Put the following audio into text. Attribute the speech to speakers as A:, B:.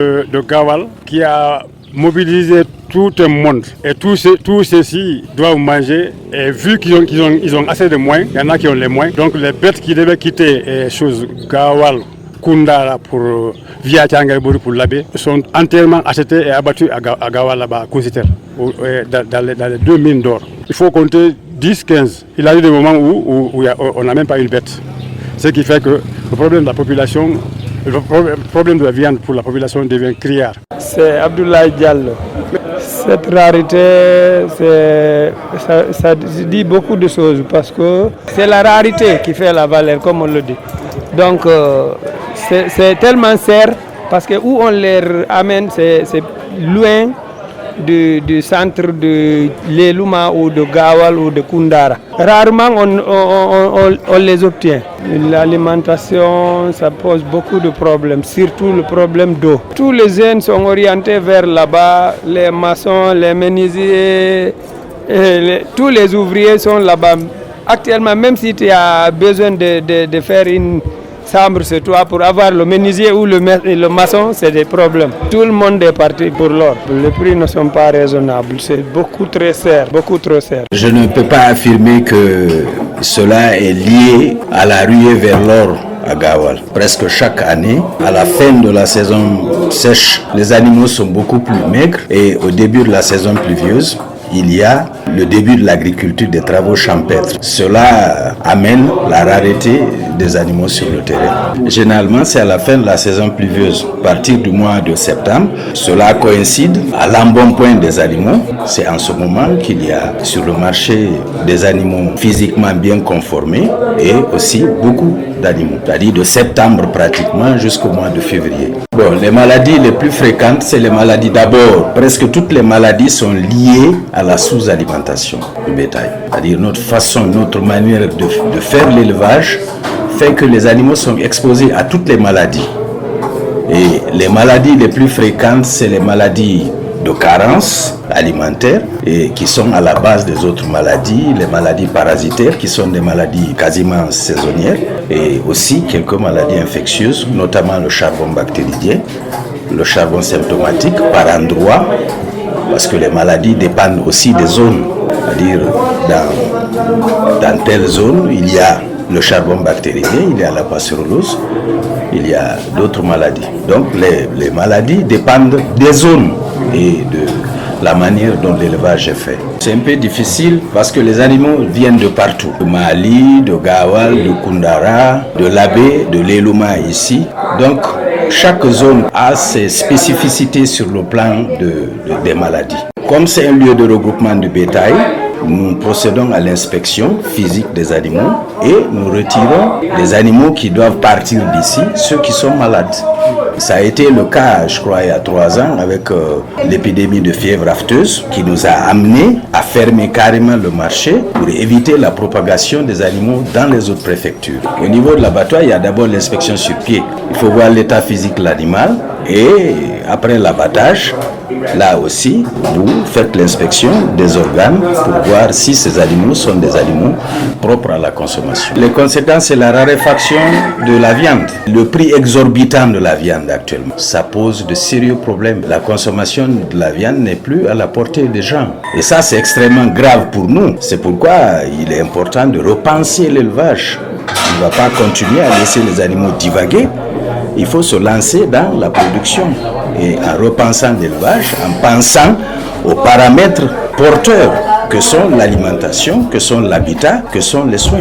A: de Gawal qui a mobilisé tout un monde. Et tous ceux-ci doivent manger. Et vu qu'ils ont assez de moyens, il y en a qui ont les moyens. Donc les bêtes qui devaient quitter Gawal, Koundara pour via Tiangaïbouri pour l'abbé sont entièrement achetés et abattus à Gawal là-bas, à Kousitel, dans les 2 mines d'or. Il faut compter 10-15. Il y a eu des moments où on n'a même pas une bête. Ce qui fait que le problème de la population, le problème de la viande pour la population devient criard.
B: C'est Abdoulaye Diallo. Cette rareté, ça dit beaucoup de choses parce que c'est la rareté qui fait la valeur, comme on le dit. Donc c'est tellement serre parce que où on les amène, c'est loin du centre de l'Elouma ou de Gawal ou de Koundara. Rarement on les obtient. L'alimentation, ça pose beaucoup de problèmes, surtout le problème d'eau. Tous les jeunes sont orientés vers là-bas, les maçons, les menuisiers, tous les ouvriers sont là-bas. Actuellement, même si tu as besoin de faire une chambre sur toi pour avoir le menuisier ou le maçon, c'est des problèmes. Tout le monde est parti pour l'or. Les prix ne sont pas raisonnables, c'est beaucoup trop cher, beaucoup trop cher.
C: Je ne peux pas affirmer que cela est lié à la ruée vers l'or à Gawal. Presque chaque année, à la fin de la saison sèche, les animaux sont beaucoup plus maigres et au début de la saison pluvieuse, il y a le début de l'agriculture des travaux champêtres. Cela amène la rareté des animaux sur le terrain. Généralement, c'est à la fin de la saison pluvieuse, à partir du mois de septembre. Cela coïncide à l'embonpoint des animaux. C'est en ce moment qu'il y a sur le marché des animaux physiquement bien conformés et aussi beaucoup d'animaux, c'est-à-dire de septembre pratiquement jusqu'au mois de février. Bon, les maladies les plus fréquentes, c'est les maladies d'abord. Presque toutes les maladies sont liées à la sous-alimentation du bétail. C'est-à-dire notre manière de faire l'élevage fait que les animaux sont exposés à toutes les maladies. Et les maladies les plus fréquentes, c'est les maladies de carence alimentaire et qui sont à la base des autres maladies, les maladies parasitaires qui sont des maladies quasiment saisonnières et aussi quelques maladies infectieuses, notamment le charbon bactérien, le charbon symptomatique par endroit, parce que les maladies dépendent aussi des zones, c'est-à-dire dans telle zone, il y a le charbon bactérien, il y a la passerolose, il y a d'autres maladies. Donc les maladies dépendent des zones et de la manière dont l'élevage est fait. C'est un peu difficile parce que les animaux viennent de partout. De Mali, de Gawal, de Koundara, de l'Abbé, de l'Elouma ici. Donc chaque zone a ses spécificités sur le plan des maladies. Comme c'est un lieu de regroupement de bétail, nous procédons à l'inspection physique des animaux et nous retirons les animaux qui doivent partir d'ici, ceux qui sont malades. Ça a été le cas, je crois, il y a 3 ans avec l'épidémie de fièvre afteuse qui nous a amené à fermer carrément le marché pour éviter la propagation des animaux dans les autres préfectures. Au niveau de l'abattoir, il y a d'abord l'inspection sur pied. Il faut voir l'état physique de l'animal et après l'abattage, là aussi, vous faites l'inspection des organes pour voir si ces animaux sont des animaux propres à la consommation. Les conséquences, c'est la raréfaction de la viande. Le prix exorbitant de la viande actuellement, ça pose de sérieux problèmes. La consommation de la viande n'est plus à la portée des gens. Et ça, c'est extrêmement grave pour nous. C'est pourquoi il est important de repenser l'élevage. On ne va pas continuer à laisser les animaux divaguer. Il faut se lancer dans la production et en repensant l'élevage, en pensant aux paramètres porteurs que sont l'alimentation, que sont l'habitat, que sont les soins.